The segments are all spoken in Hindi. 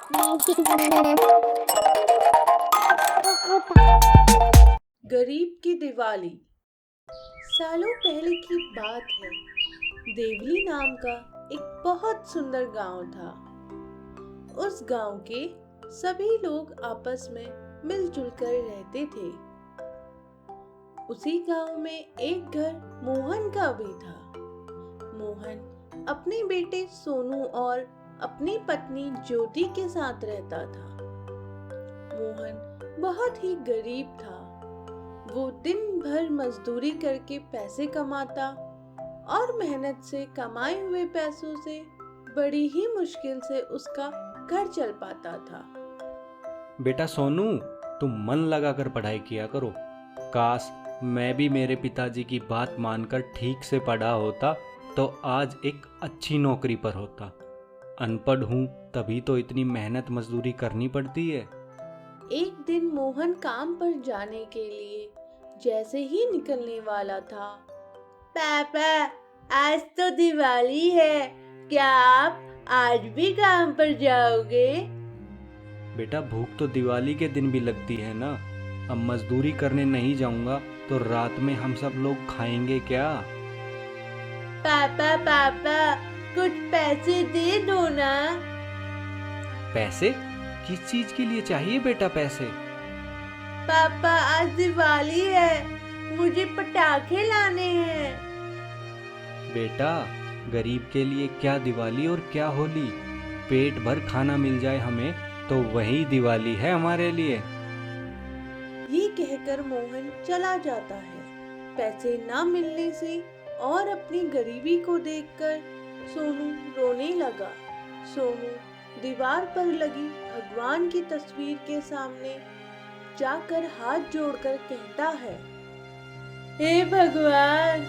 गरीब की दिवाली। सालों पहले की बात है। देवली नाम का एक बहुत सुंदर गांव था। उस गांव के सभी लोग आपस में मिलजुल कर रहते थे। उसी गांव में एक घर मोहन का भी था। मोहन अपने बेटे सोनू और अपनी पत्नी ज्योति के साथ रहता था। मोहन बहुत ही गरीब था। वो दिन भर मजदूरी करके पैसे कमाता और मेहनत से कमाए हुए पैसों से बड़ी ही मुश्किल से उसका घर चल पाता था। बेटा सोनू, तुम मन लगाकर पढ़ाई किया करो। काश मैं भी मेरे पिताजी की बात मानकर ठीक से पढ़ा होता तो आज एक अच्छी नौकरी पर होता। अनपढ़ हूँ तभी तो इतनी मेहनत मजदूरी करनी पड़ती है। एक दिन मोहन काम पर जाने के लिए जैसे ही निकलने वाला था, पापा, आज तो दिवाली है, क्या आप आज भी काम पर जाओगे? बेटा भूख तो दिवाली के दिन भी लगती है ना। अब मजदूरी करने नहीं जाऊंगा तो रात में हम सब लोग खाएंगे क्या? पापा पापा, कुछ पैसे दे दो ना। पैसे? किस चीज के लिए चाहिए बेटा पैसे? पापा, आज दिवाली है, मुझे पटाखे लाने हैं। बेटा गरीब के लिए क्या दिवाली और क्या होली। पेट भर खाना मिल जाए हमें तो वही दिवाली है हमारे लिए। ये कहकर मोहन चला जाता है। पैसे ना मिलने से और अपनी गरीबी को देखकर सोनू रोने लगा। सोनू दीवार पर लगी भगवान की तस्वीर के सामने जाकर हाथ जोड़कर कहता है, हे भगवान,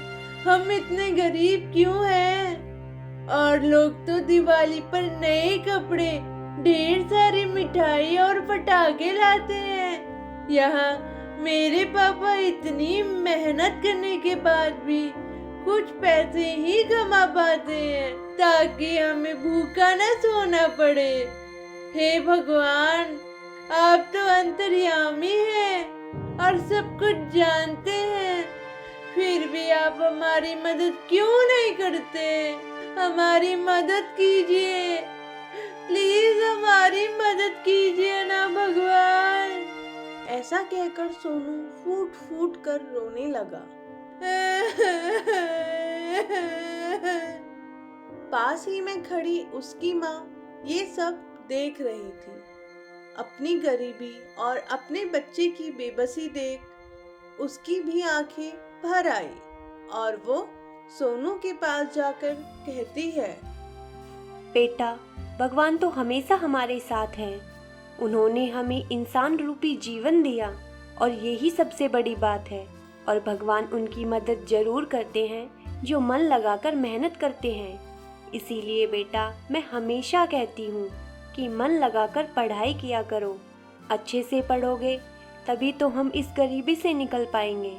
हम इतने गरीब क्यों हैं? और लोग तो दिवाली पर नए कपड़े, ढेर सारी मिठाई और पटाखे लाते हैं। यहाँ मेरे पापा इतनी मेहनत करने के बाद भी कुछ पैसे ही कमा पाते हैं ताकि हमें भूखा न सोना पड़े। हे भगवान, आप तो अंतर्यामी हैं और सब कुछ जानते हैं, फिर भी आप हमारी मदद क्यों नहीं करते? हमारी मदद कीजिए, प्लीज हमारी मदद कीजिए ना भगवान। ऐसा कहकर सोनू फूट फूट कर रोने लगा। पास ही में खड़ी उसकी माँ ये सब देख रही थी। अपनी गरीबी और अपने बच्चे की बेबसी देख उसकी भी आंखें भर आई और वो सोनू के पास जाकर कहती है, बेटा, भगवान तो हमेशा हमारे साथ हैं। उन्होंने हमें इंसान रूपी जीवन दिया और यही सबसे बड़ी बात है। और भगवान उनकी मदद जरूर करते हैं जो मन लगाकर मेहनत करते हैं। इसीलिए बेटा, मैं हमेशा कहती हूँ कि मन लगाकर पढ़ाई किया करो। अच्छे से पढ़ोगे तभी तो हम इस गरीबी से निकल पाएंगे।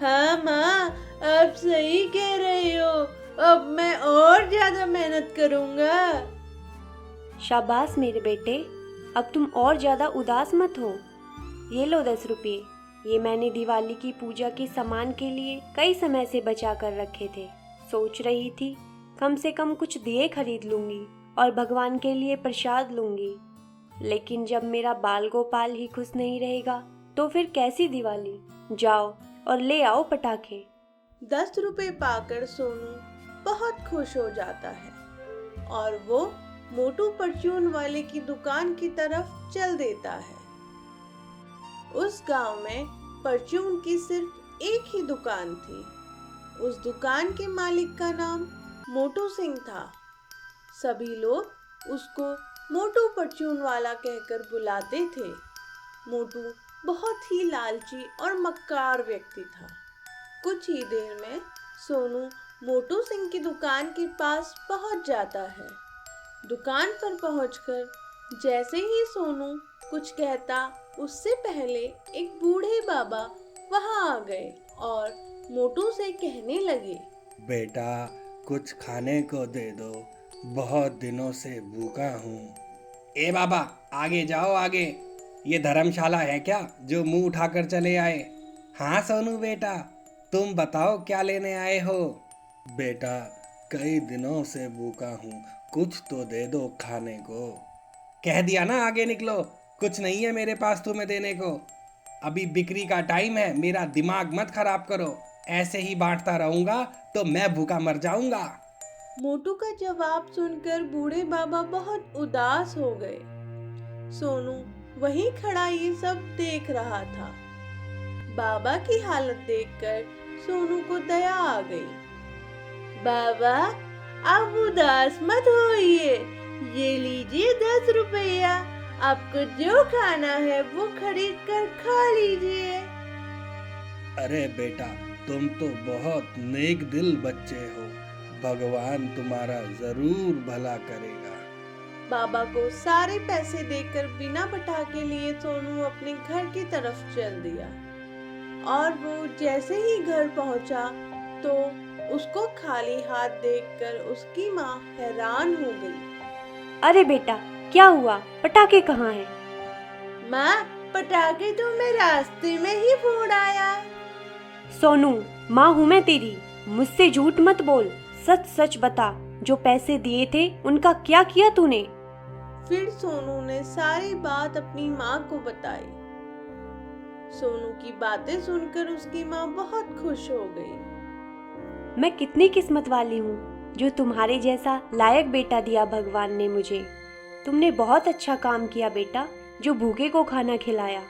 हाँ माँ, आप सही कह रहे हो, अब मैं और ज्यादा मेहनत करूँगा। शाबाश मेरे बेटे, अब तुम और ज्यादा उदास मत हो। ये लो 10 रुपये। ये मैंने दिवाली की पूजा के सामान के लिए कई समय से बचा कर रखे थे। सोच रही थी कम से कम कुछ दिए खरीद लूंगी और भगवान के लिए प्रसाद लूंगी। लेकिन जब मेरा बाल गोपाल ही खुश नहीं रहेगा तो फिर कैसी दिवाली? जाओ और ले आओ पटाखे। 10 रुपए पाकर सोनू बहुत खुश हो जाता है और वो मोटू परचून वाले की दुकान की तरफ चल देता है। उस गांव में परचून की सिर्फ एक ही दुकान थी। उस दुकान के मालिक का नाम मोटू सिंह था। सभी लोग उसको मोटू परचून वाला कहकर बुलाते थे। मोटू बहुत ही लालची और मक्कार व्यक्ति था। कुछ ही देर में सोनू मोटू सिंह की दुकान के पास पहुंच जाता है। दुकान पर पहुंचकर जैसे ही सोनू कुछ कहता, उससे पहले एक बूढ़े बाबा वहां आ गए और मोटू से कहने लगे, बेटा, कुछ खाने को दे दो, बहुत दिनों से भूखा हूँ। ए बाबा, आगे जाओ आगे। ये धर्मशाला है क्या जो मुंह उठाकर चले आए? हाँ सोनू बेटा, तुम बताओ क्या लेने आए हो? बेटा, कई दिनों से भूखा हूँ, कुछ तो दे दो खाने को। कह दिया ना आगे निकलो, कुछ नहीं है मेरे पास तुम्हें देने को। अभी बिक्री का टाइम है, मेरा दिमाग मत खराब करो। ऐसे ही बांटता रहूंगा तो मैं भूखा मर जाऊंगा। मोटू का जवाब सुनकर बूढ़े बाबा बहुत उदास हो गए। सोनू वहीं खड़ा ये सब देख रहा था। बाबा की हालत देखकर सोनू को दया आ गई। बाबा, आप उदास मत होइए, ये लीजिए 10 रुपया। आपको जो खाना है वो खरीद कर खा लीजिए। अरे बेटा, तुम तो बहुत नेक दिल बच्चे हो, भगवान तुम्हारा जरूर भला करेगा। बाबा को सारे पैसे देकर बिना पटाखे लिए सोनू अपने घर की तरफ चल दिया। और वो जैसे ही घर पहुंचा तो उसको खाली हाथ देखकर उसकी माँ हैरान हो गई। अरे बेटा, क्या हुआ? पटाखे कहाँ हैं? माँ, पटाखे तो मैं रास्ते में ही फोड़ आया। सोनू, माँ हूँ मैं तेरी, मुझसे झूठ मत बोल, सच सच बता, जो पैसे दिए थे उनका क्या किया तूने? फिर सोनू ने सारी बात अपनी माँ को बताई। सोनू की बातें सुनकर उसकी माँ बहुत खुश हो गई। मैं कितनी किस्मत वाली हूँ जो तुम्हारे जैसा लायक बेटा दिया भगवान ने मुझे। तुमने बहुत अच्छा काम किया बेटा, जो भूखे को खाना खिलाया।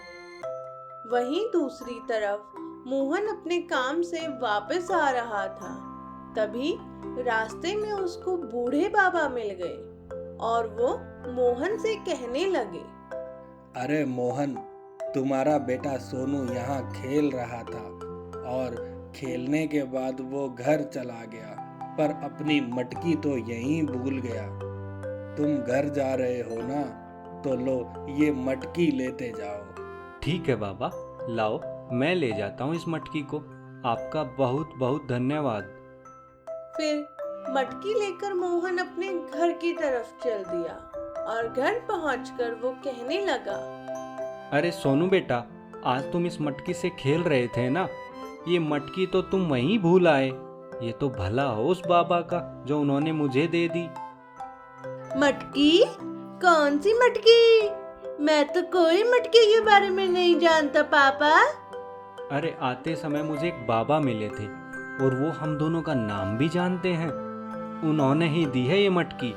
वहीं दूसरी तरफ मोहन अपने काम से वापस आ रहा था। तभी रास्ते में उसको बूढ़े बाबा मिल गए और वो मोहन से कहने लगे। अरे मोहन, तुम्हारा बेटा सोनू यहाँ खेल रहा था और खेलने के बाद वो घर चला गया, पर अपनी मटकी तो यहीं भूल गया। तुम घर जा रहे हो ना, तो लो ये मटकी लेते जाओ। ठीक है बाबा, लाओ मैं ले जाता हूँ इस मटकी को। आपका बहुत बहुत धन्यवाद। फिर मटकी लेकर मोहन अपने घर की तरफ चल दिया और घर पहुंचकर वो कहने लगा। अरे सोनू बेटा, आज तुम इस मटकी से खेल रहे थे ना, ये मटकी तो तुम वहीं भूल आए। ये तो भला हो उस बाबा का जो उन्होंने मुझे दे दी। मटकी? कौन सी मटकी? मैं तो कोई मटकी के बारे में नहीं जानता पापा। अरे आते समय मुझे एक बाबा मिले थे और वो हम दोनों का नाम भी जानते हैं। उन्होंने ही दी है ये मटकी।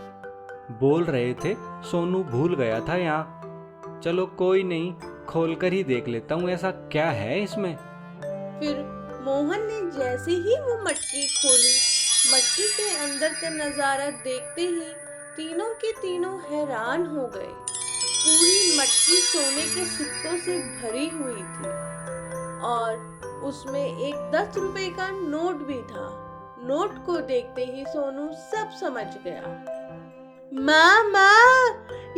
बोल रहे थे सोनू भूल गया था यहाँ। चलो कोई नहीं, खोल कर ही देख लेता हूँ ऐसा क्या है इसमें। फिर मोहन ने जैसे ही वो मटकी खोली, मटकी के अंदर का नजारा देखते ही तीनों के तीनों हैरान हो गए। पूरी मटकी सोने के सिक्कों से भरी हुई थी और उसमें एक 10 रुपए का नोट भी था। नोट को देखते ही सोनू सब समझ गया। माँ,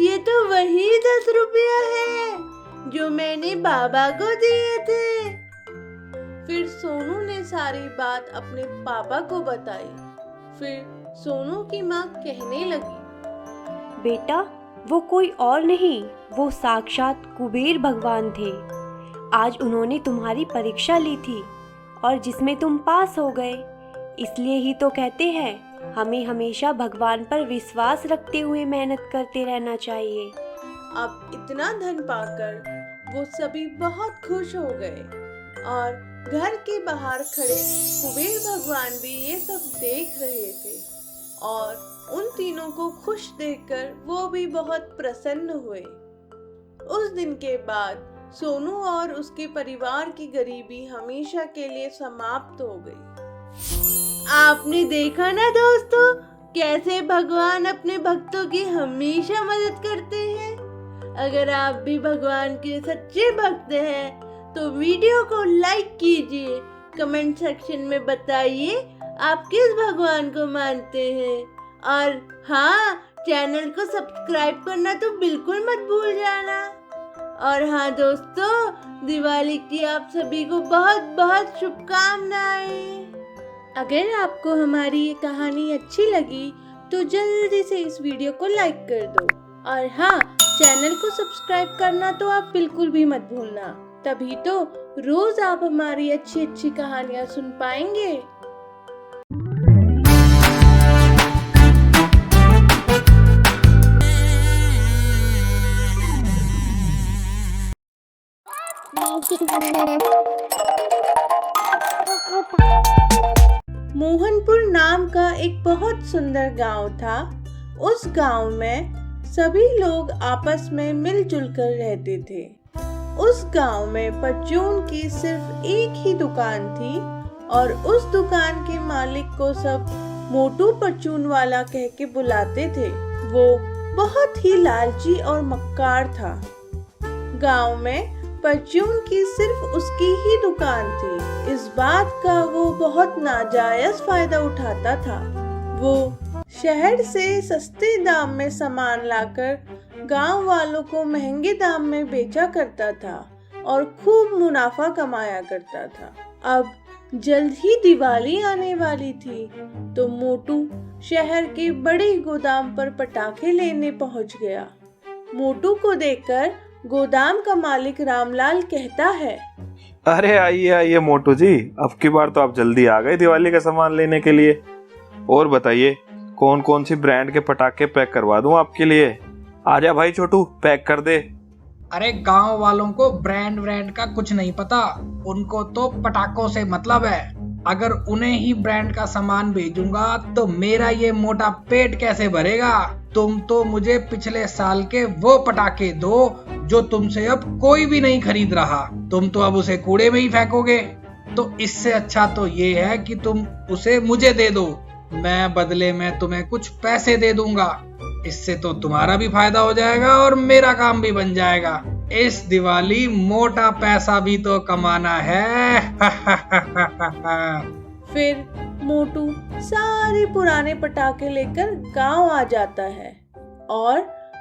ये तो वही 10 रुपया है जो मैंने बाबा को दिए थे। फिर सोनू ने सारी बात अपने पापा को बताई। फिर सोनू की माँ कहने लगी। बेटा, वो कोई और नहीं, वो साक्षात कुबेर भगवान थे। आज उन्होंने तुम्हारी परीक्षा ली थी और जिसमें तुम पास हो गए। इसलिए ही तो कहते हैं, हमें हमेशा भगवान पर विश्वास रखते हुए मेहनत करते रहना चाहिए। अब इतना धन पाकर वो सभी बहुत खुश हो गए और घर के बाहर खड़े कुबेर भगवान भी ये सब देख रहे थे और उन तीनों को खुश देखकर वो भी बहुत प्रसन्न हुए। उस दिन के बाद सोनू और उसके परिवार की गरीबी हमेशा के लिए समाप्त हो गई। आपने देखा ना दोस्तों, कैसे भगवान अपने भक्तों की हमेशा मदद करते हैं। अगर आप भी भगवान के सच्चे भक्त हैं तो वीडियो को लाइक कीजिए, कमेंट सेक्शन में बताइए आप किस भगवान को मानते हैं और हाँ, चैनल को सब्सक्राइब करना तो बिल्कुल मत भूल जाना। और हाँ दोस्तों, दिवाली की आप सभी को बहुत बहुत शुभकामनाएं। अगर आपको हमारी ये कहानी अच्छी लगी तो जल्दी से इस वीडियो को लाइक कर दो और हाँ, चैनल को सब्सक्राइब करना तो आप बिल्कुल भी मत भूलना, तभी तो रोज आप हमारी अच्छी अच्छी कहानियाँ सुन पाएंगे। मोहनपुर नाम का एक बहुत सुंदर गांव था। उस गांव में सभी लोग आपस में मिलजुल कर रहते थे। उस गांव में परचून की सिर्फ एक ही दुकान थी और उस दुकान के मालिक को सब मोटू परचून वाला कह के बुलाते थे। वो बहुत ही लालची और मक्कार था। गांव में परचून की सिर्फ उसकी ही दुकान थी। इस बात का वो बहुत नाजायज फायदा उठाता था। वो शहर से सस्ते दाम में सामान लाकर गांव वालों को महंगे दाम में बेचा करता था और खूब मुनाफा कमाया करता था। अब जल्द ही दिवाली आने वाली थी तो मोटू शहर के बड़े गोदाम पर पटाखे लेने पहुंच गया। मोटू को देखकर गोदाम का मालिक रामलाल कहता है, अरे आइए आइए मोटू जी, अब की बार तो आप जल्दी आ गए दिवाली का सामान लेने के लिए। और बताइए कौन कौन सी ब्रांड के पटाखे पैक करवा दूं आपके लिए। आजा भाई छोटू, पैक कर दे। अरे गांव वालों को ब्रांड का कुछ नहीं पता, उनको तो पटाखों से मतलब है। अगर उन्हें ही ब्रांड का सामान भेजूंगा तो मेरा ये मोटा पेट कैसे भरेगा। तुम तो मुझे पिछले साल के वो पटाखे दो जो तुमसे अब कोई भी नहीं खरीद रहा। तुम तो अब उसे कूड़े में ही फेंकोगे। तो इससे अच्छा तो ये है कि तुम उसे मुझे दे दो, मैं बदले में तुम्हें कुछ पैसे दे दूंगा। इससे तो तुम्हारा भी फायदा हो जाएगा और मेरा काम भी बन जाएगा। इस दिवाली मोटा पैसा भी तो कमाना है। फिर मोटू सारे पुराने पटाखे लेकर गांव आ जाता है और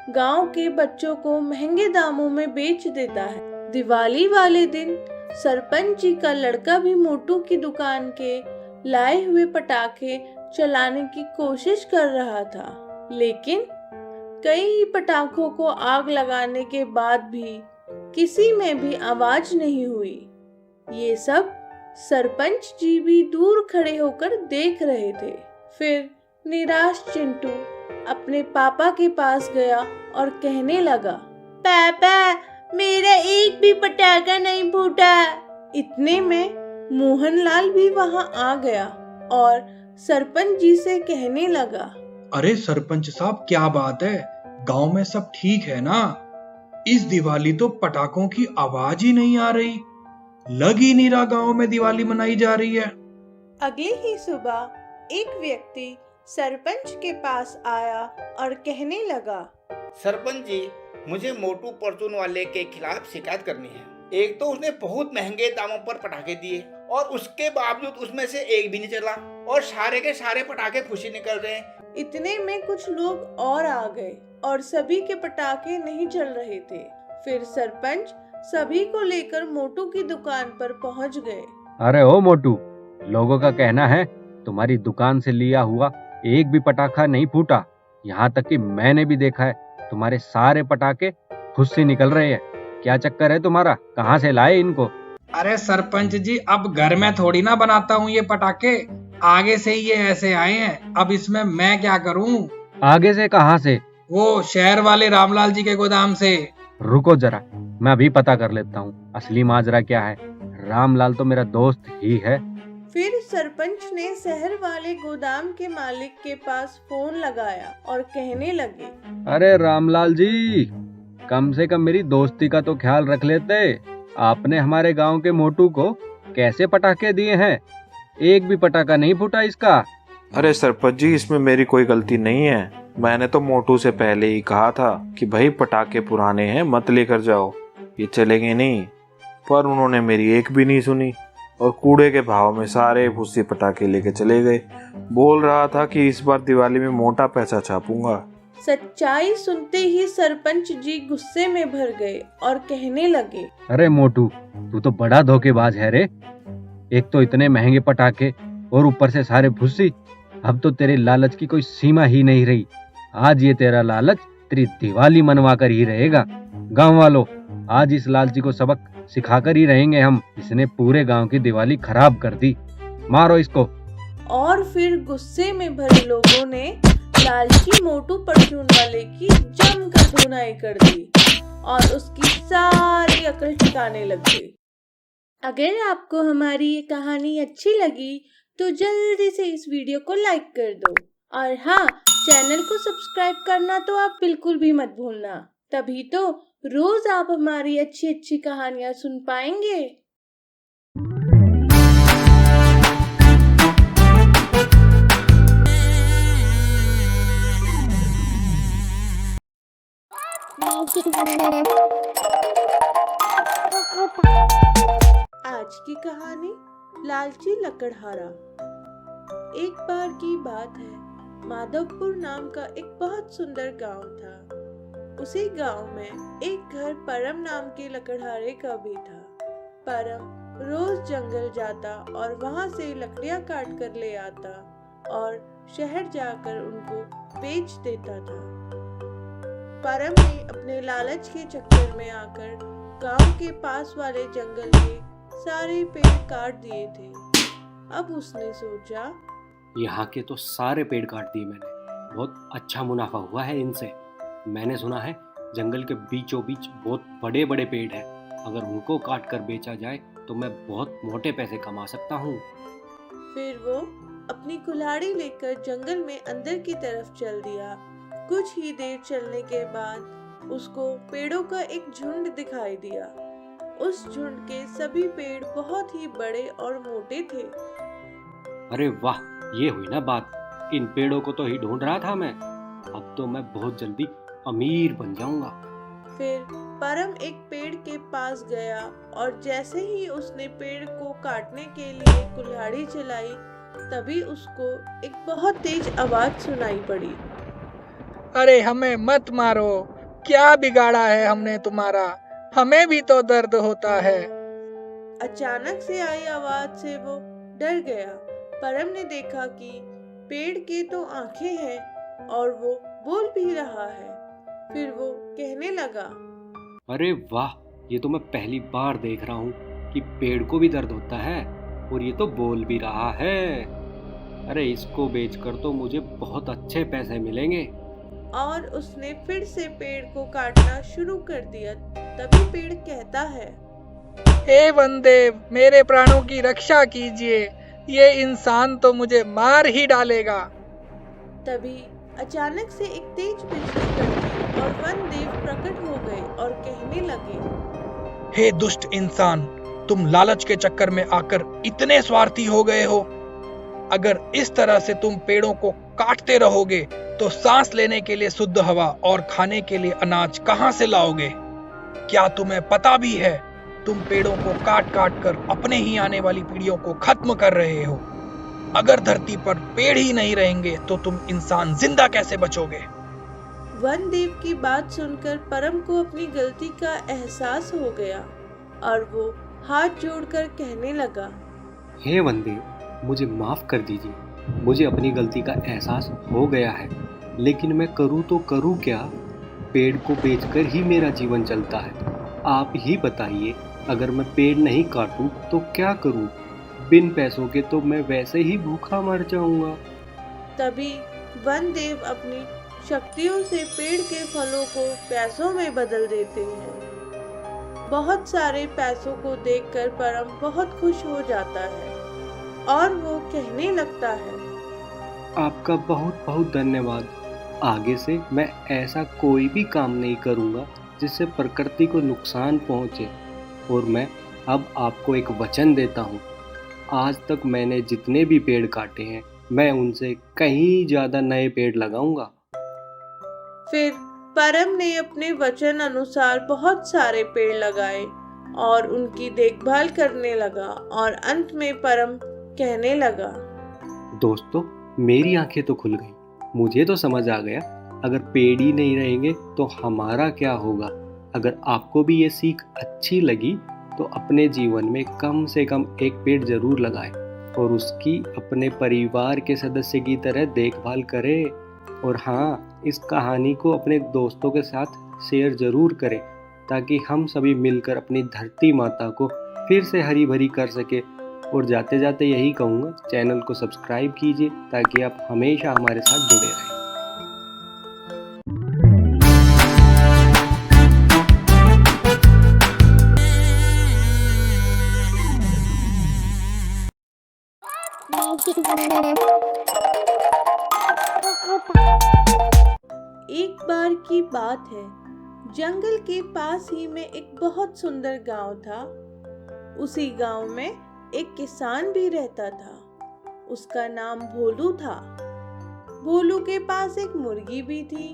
गांव के बच्चों को महंगे दामों में बेच देता है। दिवाली वाले दिन सरपंच जी का लड़का भी मोटू की दुकान के लाए हुए पटाखे चलाने की कोशिश कर रहा था, लेकिन कई पटाखों को आग लगाने के बाद भी किसी में भी आवाज नहीं हुई। ये सब सरपंच जी भी दूर खड़े होकर देख रहे थे। फिर निराश चिंटू अपने पापा के पास गया और कहने लगा, पापा मेरा एक भी पटाखा नहीं फूटा। इतने में मोहनलाल भी वहां आ गया और सरपंच जी से कहने लगा, अरे सरपंच साहब क्या बात है, गांव में सब ठीक है ना? इस दिवाली तो पटाखों की आवाज ही नहीं आ रही, लग ही नहीं रहा गांव में दिवाली मनाई जा रही है। अगली ही सुबह एक व्यक्ति सरपंच के पास आया और कहने लगा, सरपंच जी, मुझे मोटू परचून वाले के खिलाफ शिकायत करनी है। एक तो उसने बहुत महंगे दामों पर पटाखे दिए और उसके बावजूद उसमें से एक भी नहीं चला और सारे के सारे पटाखे खुशी निकल रहे हैं। इतने में कुछ लोग और आ गए और सभी के पटाखे नहीं चल रहे थे। फिर सरपंच सभी को लेकर मोटू की दुकान पर पहुंच गए। अरे ओ मोटू, लोगों का कहना है तुम्हारी दुकान से लिया हुआ एक भी पटाखा नहीं फूटा। यहाँ तक कि मैंने भी देखा है तुम्हारे सारे पटाखे खुद से निकल रहे हैं। क्या चक्कर है तुम्हारा, कहाँ से लाए इनको? अरे सरपंच जी, अब घर में थोड़ी ना बनाता हूँ ये पटाखे, आगे से ही ये ऐसे आए हैं। अब इसमें मैं क्या करूँ? आगे से कहाँ से? वो शहर वाले रामलाल जी के गोदाम से। रुको जरा, मैं अभी पता कर लेता हूँ असली माजरा क्या है। रामलाल तो मेरा दोस्त ही है। फिर सरपंच ने शहर वाले गोदाम के मालिक के पास फोन लगाया और कहने लगे, अरे रामलाल जी, कम से कम मेरी दोस्ती का तो ख्याल रख लेते। आपने हमारे गांव के मोटू को कैसे पटाखे दिए हैं? एक भी पटाखा नहीं फूटा इसका। अरे सरपंच जी, इसमें मेरी कोई गलती नहीं है। मैंने तो मोटू से पहले ही कहा था कि भाई पटाखे पुराने हैं, मत लेकर जाओ, ये चलेंगे नहीं। पर उन्होंने मेरी एक भी नहीं सुनी और कूड़े के भाव में सारे भूसी पटाखे लेके चले गए। बोल रहा था कि इस बार दिवाली में मोटा पैसा छापूंगा। सच्चाई सुनते ही सरपंच जी गुस्से में भर गए और कहने लगे, अरे मोटू, तू तो बड़ा धोखेबाज है रे। एक तो इतने महंगे पटाखे और ऊपर से सारे भूसी। अब तो तेरे लालच की कोई सीमा ही नहीं रही। आज ये तेरा लालच तेरी दिवाली मनवा कर ही रहेगा। गांव वालों, आज इस लालची को सबक सिखाकर ही रहेंगे हम। इसने पूरे गांव की दिवाली खराब कर दी। मारो इसको। और फिर गुस्से में भरे लोगों ने लालची मोटू परचून वाले की जमकर धुनाई कर दी और उसकी सारी अकल ठिकाने लग गई। अगर आपको हमारी ये कहानी अच्छी लगी तो जल्दी से इस वीडियो को लाइक कर दो और हाँ, चैनल को सब्सक्राइब करना तो आप बिल्कुल भी मत भूलना। तभी तो रोज आप हमारी अच्छी अच्छी कहानियां सुन पाएंगे। आज की कहानी लालची लकड़हारा। एक बार की बात है, माधवपुर नाम का एक बहुत सुंदर गांव था। उसी गांव में एक घर परम नाम के लकड़हारे का भी था। परम रोज जंगल जाता और वहां से लकड़ियां काट कर ले आता और शहर जाकर उनको बेच देता था। परम ने अपने लालच के चक्कर में आकर गांव के पास वाले जंगल के सारे पेड़ काट दिए थे। अब उसने सोचा, यहाँ के तो सारे पेड़ काट दिए मैंने, बहुत अच्छा मुनाफा हुआ है इनसे। मैंने सुना है जंगल के बीचों बीच बहुत बड़े बड़े पेड़ हैं, अगर उनको काट कर बेचा जाए तो मैं बहुत मोटे पैसे कमा सकता हूँ। फिर वो अपनी कुल्हाड़ी लेकर जंगल में अंदर की तरफ चल दिया। कुछ ही देर चलने के बाद उसको पेड़ों का एक झुंड दिखाई दिया। उस झुंड के सभी पेड़ बहुत ही बड़े और मोटे थे। अरे वाह, ये हुई ना बात। इन पेड़ों को तो ही ढूंढ रहा था मैं। अब तो मैं बहुत जल्दी अमीर बन जाऊंगा। फिर परम एक पेड़ के पास गया और जैसे ही उसने पेड़ को काटने के लिए कुल्हाड़ी चलाई, तभी उसको एक बहुत तेज आवाज सुनाई पड़ी। अरे हमें मत मारो, क्या बिगाड़ा है हमने तुम्हारा? हमें भी तो दर्द होता है। अचानक से आई आवाज से वो डर गया। परम ने देखा कि पेड़ के तो आंखें हैं और वो बोल भी रहा है। फिर वो कहने लगा, अरे वाह, ये तो मैं पहली बार देख रहा हूँ कि पेड़ को भी दर्द होता है और ये तो बोल भी रहा है। अरे इसको बेचकर तो मुझे बहुत अच्छे पैसे मिलेंगे। और उसने फिर से पेड़ को काटना शुरू कर दिया। तभी पेड़ कहता है, हे वनदेव, मेरे प्राणों की रक्षा कीजिए, ये इंसान तो मुझे मार ही डालेगा। तभी अचानक से एक तेज बिजली कड़की और वनदेव प्रकट हो गए और कहने लगे, हे दुष्ट इंसान, तुम लालच के चक्कर में आकर इतने स्वार्थी हो गए हो। अगर इस तरह से तुम पेड़ों को काटते रहोगे तो सांस लेने के लिए शुद्ध हवा और खाने के लिए अनाज कहां से लाओगे? क्या तुम्हें पता भी है, तुम पेड़ों को काट काट कर अपने ही आने वाली पीढ़ियों को खत्म कर रहे हो। अगर धरती पर पेड़ ही नहीं रहेंगे तो तुम इंसान जिंदा कैसे बचोगे? वनदेव की बात सुनकर परम को अपनी गलती का एहसास हो गया और वो हाथ जोड़कर कहने लगा, हे वनदेव, मुझे माफ कर दीजिए। मुझे अपनी गलती का एहसास हो गया है, लेकिन मैं करूँ तो करूँ क्या? पेड़ को बेचकर ही मेरा जीवन चलता है। आप ही बताइए, अगर मैं पेड़ नहीं काटूं तो क्या करूं? बिन पैसों के तो मैं वैसे ही भूखा मर जाऊंगा। तभी वनदेव अपनी शक्तियों से पेड़ के फलों को पैसों में बदल देते हैं। बहुत सारे पैसों को देखकर परम बहुत खुश हो जाता है और वो कहने लगता है, आपका बहुत बहुत धन्यवाद। आगे से मैं ऐसा कोई भी काम नहीं करूंगा जिससे प्रकृति को नुकसान पहुंचे। और मैं अब आपको एक वचन देता हूं, आज तक मैंने जितने भी पेड़ काटे हैं, मैं उनसे कहीं ज़्यादा नए पेड़ लगाऊंगा। फिर परम ने अपने वचन अनुसार बहुत सारे पेड़ लगाए और उनकी देखभाल करने लगा और अंत में परम कहने लगा, दोस्तों, मेरी आंखें तो खुल गई। मुझे तो समझ आ गया, अगर पेड़ ही नहीं रहेंगे तो हमारा क्या होगा। अगर आपको भी ये सीख अच्छी लगी तो अपने जीवन में कम से कम एक पेड़ जरूर लगाएं और उसकी अपने परिवार के सदस्य की तरह देखभाल करें। और हाँ, इस कहानी को अपने दोस्तों के साथ शेयर ज़रूर करें ताकि हम सभी मिलकर अपनी धरती माता को फिर से हरी भरी कर सके। और जाते जाते यही कहूँगा, चैनल को सब्सक्राइब कीजिए ताकि आप हमेशा हमारे साथ जुड़े रहें। एक बार की बात है, जंगल के पास ही में एक बहुत सुंदर गांव था। उसी गांव में एक किसान भी रहता था। उसका नाम भोलू था। भोलू के पास एक मुर्गी भी थी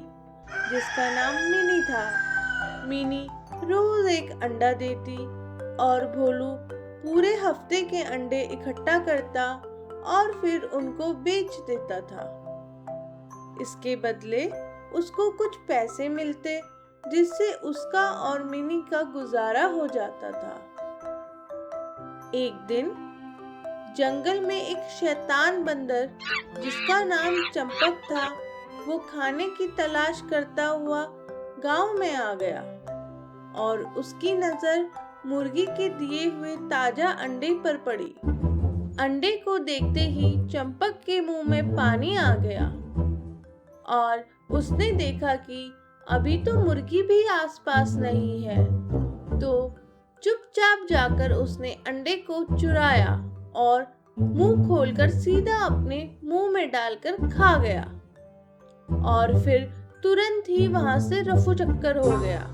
जिसका नाम मिनी था। मिनी रोज एक अंडा देती और भोलू पूरे हफ्ते के अंडे इकट्ठा करता और फिर उनको बेच देता था। इसके बदले उसको कुछ पैसे मिलते जिससे उसका और मिनी का गुजारा हो जाता था। एक दिन जंगल में एक शैतान बंदर जिसका नाम चंपक था, वो खाने की तलाश करता हुआ गांव में आ गया और उसकी नजर मुर्गी के दिए हुए ताजा अंडे पर पड़ी। अंडे को देखते ही चंपक के मुंह में पानी आ गया और उसने देखा कि अभी तो मुर्गी भी आसपास नहीं है, तो चुपचाप जाकर उसने अंडे को चुराया और मुंह खोलकर सीधा अपने मुंह में डालकर खा गया और फिर तुरंत ही वहां से रफू चक्कर हो गया।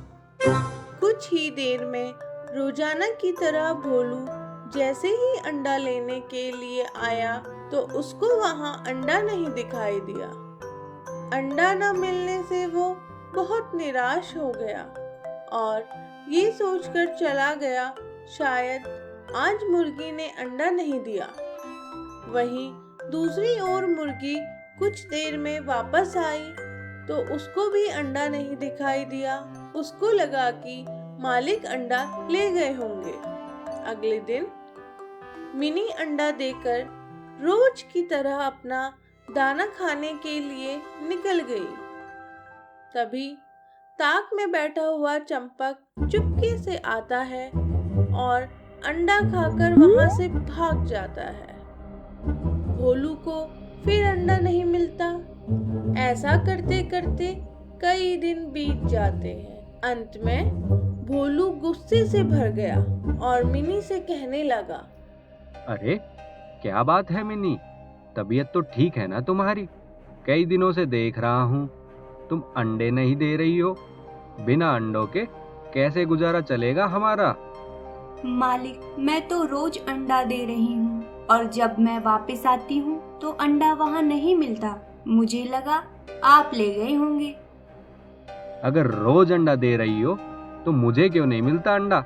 कुछ ही देर में रोजाना की तरह भोलू जैसे ही अंडा लेने के लिए आया तो उसको वहां अंडा नहीं दिखाई दिया। अंडा न मिलने से वो बहुत निराश हो गया और ये सोचकर चला गया शायद आज मुर्गी ने अंडा नहीं दिया। वहीं दूसरी ओर मुर्गी कुछ देर में वापस आई तो उसको भी अंडा नहीं दिखाई दिया। उसको लगा कि मालिक अंडा ले गए होंगे। अगले दिन मिनी अंडा देकर रोज की तरह अपना दाना खाने के लिए निकल गई। तभी ताक में बैठा हुआ चंपक चुपके से आता है और अंडा खाकर वहां से भाग जाता है। भोलू को फिर अंडा नहीं मिलता। ऐसा करते करते कई दिन बीत जाते हैं। अंत में भोलू गुस्से से भर गया और मिनी से कहने लगा, अरे क्या बात है मिनी, तबीयत तो ठीक है ना तुम्हारी? कई दिनों से देख रहा हूँ तुम अंडे नहीं दे रही हो। बिना अंडों के कैसे गुजारा चलेगा हमारा? मालिक, मैं तो रोज अंडा दे रही हूँ और जब मैं वापस आती हूँ तो अंडा वहाँ नहीं मिलता। मुझे लगा आप ले गए होंगे। अगर रोज अंडा दे रही हो तो मुझे क्यों नहीं मिलता अंडा?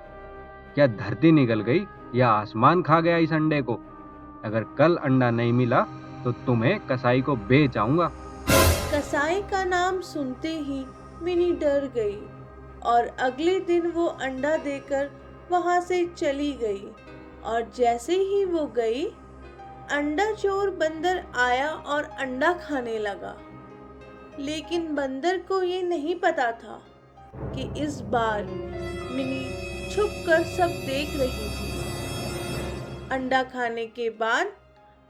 क्या धरती निकल गई या आसमान खा गया इस अंडे को? अगर कल अंडा नहीं मिला तो तुम्हें कसाई को बेच आऊंगा। कसाई का नाम सुनते ही मिनी डर गई और अगले दिन वो अंडा देकर वहां से चली गई। और जैसे ही वो गई, अंडा चोर बंदर आया और अंडा खाने लगा। लेकिन बंदर को ये नहीं पता था कि इस बार मिनी छुपकर सब देख रही थी। अंडा खाने के बाद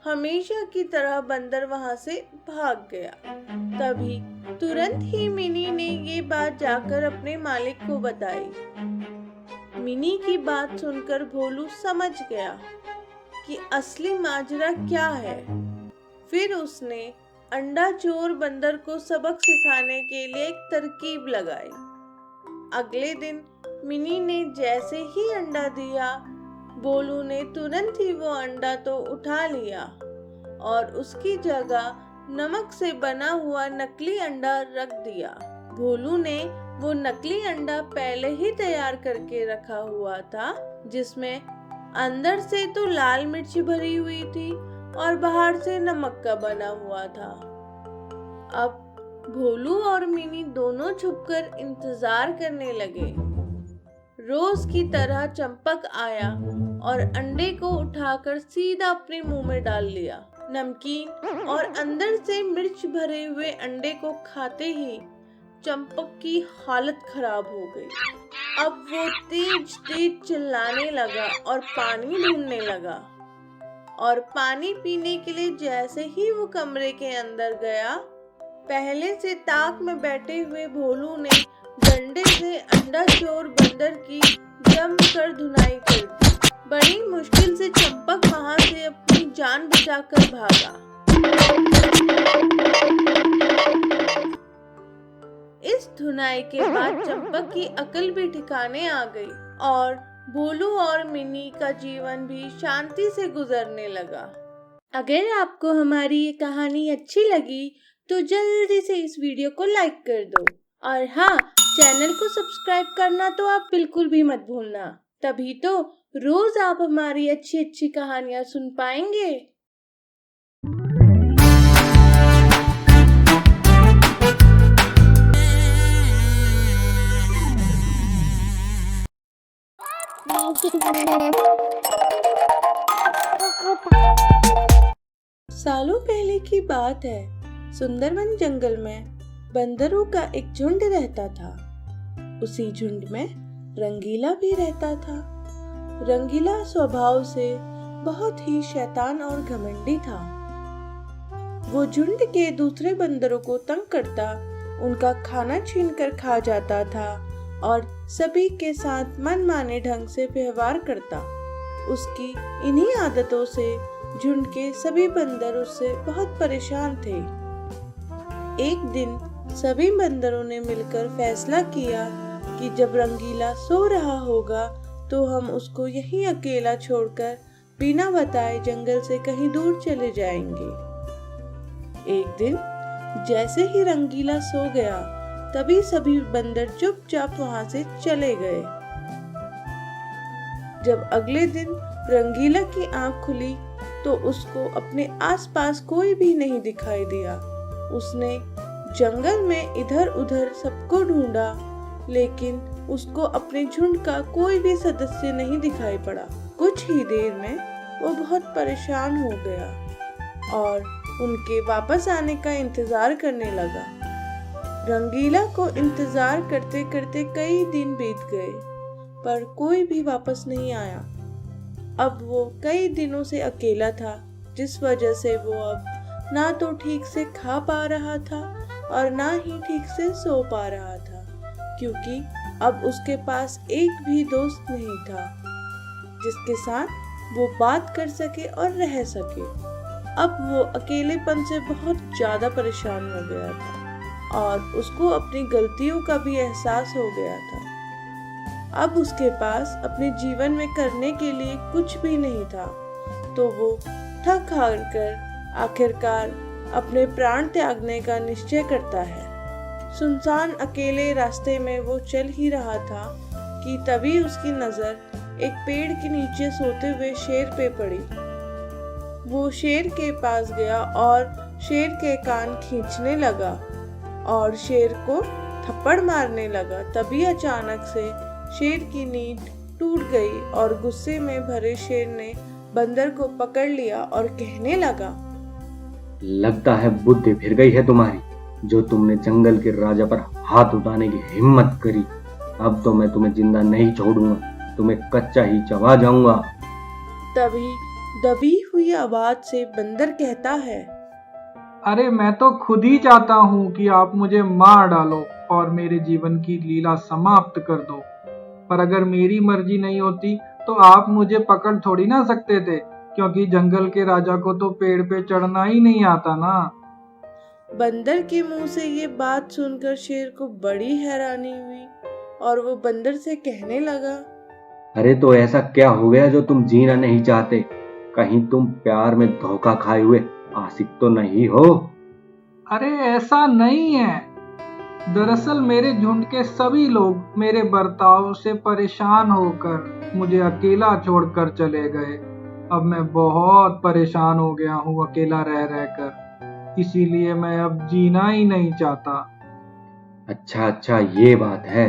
हमेशा की तरह बंदर वहां से भाग गया। तभी तुरंत ही मिनी ने ये बात जाकर अपने मालिक को बताई। मिनी की बात सुनकर भोलू समझ गया कि असली माजरा क्या है। फिर उसने अंडा चोर बंदर को सबक सिखाने के लिए एक तरकीब लगाई। अगले दिन मिनी ने जैसे ही अंडा दिया, भोलू ने तुरंत ही वो अंडा तो उठा लिया और उसकी जगह नमक से बना हुआ नकली अंडा रख दिया। भोलू ने वो नकली अंडा पहले ही तैयार करके रखा हुआ था, जिसमें अंदर से तो लाल मिर्च भरी हुई थी और बाहर से नमक का बना हुआ था। अब भोलू और मिनी दोनों छुपकर इंतजार करने लगे। रोज की तरह चंपक आया और अंडे को उठाकर सीधा अपने मुंह में डाल लिया। नमकीन और अंदर से मिर्च भरे हुए अंडे को खाते ही चंपक की हालत खराब हो गई। अब वो तेज तेज चिल्लाने लगा और पानी ढूंढने लगा। और पानी पीने के लिए जैसे ही वो कमरे के अंदर गया, पहले से ताक में बैठे हुए भोलू ने डंडे से अंडा चोर बंदर की जमकर धुनाई कर दी। बड़ी मुश्किल से चंपक वहां से अपनी जान बचाकर भागा। इस धुनाई के बाद चंपक की अकल भी ठिकाने आ गई और भोलू और मिनी का जीवन भी शांति से गुजरने लगा। अगर आपको हमारी ये कहानी अच्छी लगी तो जल्दी से इस वीडियो को लाइक कर दो और हाँ, चैनल को सब्सक्राइब करना तो आप बिल्कुल भी मत भूलना। तभी तो रोज आप हमारी अच्छी अच्छी कहानियां सुन पाएंगे। सालों पहले की बात है। सुंदरवन जंगल में बंदरों का एक झुंड रहता था। उसी झुंड में रंगीला भी रहता था। रंगीला स्वभाव से बहुत ही शैतान और घमंडी था। वो झुंड के दूसरे बंदरों को तंग करता, उनका खाना छीनकर खा जाता था और सभी के साथ मनमाने ढंग से व्यवहार करता। उसकी इन्हीं आदतों से झुंड के सभी बंदर उससे बहुत परेशान थे। एक दिन सभी बंदरों ने मिलकर फैसला किया कि जब रंगीला सो रहा होगा तो हम उसको यहीं अकेला छोड़कर बिना बताए जंगल से कहीं दूर चले जाएंगे। एक दिन जैसे ही रंगीला सो गया, तभी सभी बंदर चुपचाप वहां से चले गए। जब अगले दिन रंगीला की आंख खुली तो उसको अपने आसपास कोई भी नहीं दिखाई दिया। उसने जंगल में इधर उधर सबको ढूंढा, लेकिन उसको अपने झुंड का कोई भी सदस्य नहीं दिखाई पड़ा। कुछ ही देर में वो बहुत परेशान हो गया और उनके वापस आने का इंतजार करने लगा। रंगीला को इंतजार करते करते कई दिन बीत गए, पर कोई भी वापस नहीं आया। अब वो कई दिनों से अकेला था, जिस वजह से वो अब ना तो ठीक से खा पा रहा था और ना ही ठीक से सो पा रहा था, क्योंकि अब उसके पास एक भी दोस्त नहीं था जिसके साथ वो बात कर सके और रह सके। अब वो अकेलेपन से बहुत ज्यादा परेशान हो गया था और उसको अपनी गलतियों का भी एहसास हो गया था। अब उसके पास अपने जीवन में करने के लिए कुछ भी नहीं था, तो वो थक हार कर आखिरकार अपने प्राण त्यागने का निश्चय करता है। सुनसान अकेले रास्ते में वो चल ही रहा था कि तभी उसकी नजर एक पेड़ के नीचे सोते हुए शेर पे पड़ी। वो शेर के पास गया और शेर के कान खींचने लगा और शेर को थप्पड़ मारने लगा। तभी अचानक से शेर की नींद टूट गई और गुस्से में भरे शेर ने बंदर को पकड़ लिया और कहने लगा, लगता है बुद्धि फिर गई है तुम्हारी, जो तुमने जंगल के राजा पर हाथ उठाने की हिम्मत करी। अब तो मैं तुम्हें जिंदा नहीं छोड़ूंगा, तुम्हें कच्चा ही चबा जाऊंगा। तभी दबी हुई आवाज से बंदर कहता है, अरे मैं तो खुद ही चाहता हूँ कि आप मुझे मार डालो और मेरे जीवन की लीला समाप्त कर दो, पर अगर मेरी मर्जी नहीं होती तो आप मुझे पकड़ थोड़ी ना सकते थे, क्योंकि जंगल के राजा को तो पेड़ पे चढ़ना ही नहीं आता ना। बंदर के मुंह से ये बात सुनकर शेर को बड़ी हैरानी हुई और वो बंदर से कहने लगा, अरे तो ऐसा क्या हो गया जो तुम जीना नहीं चाहते? कहीं तुम प्यार में धोखा खाए हुए आशिक तो नहीं हो? अरे ऐसा नहीं है, दरअसल मेरे झुंड के सभी लोग मेरे बर्ताव से परेशान होकर मुझे अकेला छोड़कर चले गए। अब मैं बहुत परेशान हो गया हूँ अकेला रह रहकर, इसीलिए मैं अब जीना ही नहीं चाहता। अच्छा, ये बात है।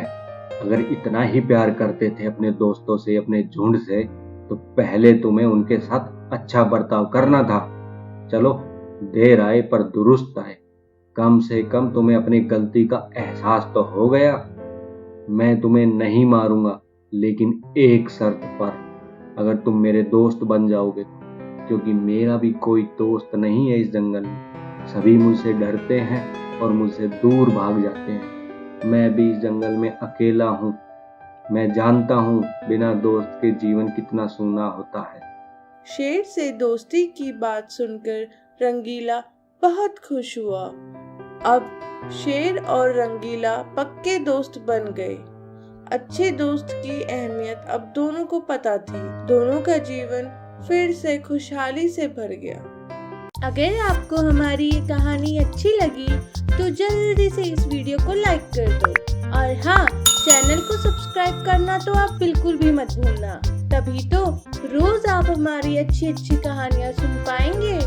अगर इतना ही प्यार करते थे अपने दोस्तों से, अपने झुंड से, तो पहले तुम्हें उनके साथ अच्छा बर्ताव करना था। चलो, देर आए पर दुरुस्त आए। कम से कम तुम्हें अपनी गलती का एहसास तो हो गया। मैं तुम्हें नहीं मारूंगा, लेकिन एक शर्त पर, अगर तुम मेरे दोस्त बन जाओगे, क्योंकि मेरा भी कोई दोस्त नहीं है इस जंगल में। सभी मुझसे डरते हैं और मुझसे दूर भाग जाते हैं। मैं भी इस जंगल में अकेला हूँ। मैं जानता हूँ बिना दोस्त के जीवन कितना सूना होता है। शेर से दोस्ती की बात सुनकर रंगीला बहुत खुश हुआ। अब शेर और रंगीला पक्के दोस्त बन गए। अच्छे दोस्त की अहमियत अब दोनों को पता थी। दोनों का जीवन फिर से खुशहाली से भर गया। अगर आपको हमारी ये कहानी अच्छी लगी तो जल्दी से इस वीडियो को लाइक कर दो, और हाँ, चैनल को सब्सक्राइब करना तो आप बिल्कुल भी मत भूलना। तभी तो रोज आप हमारी अच्छी अच्छी कहानियाँ सुन पाएंगे।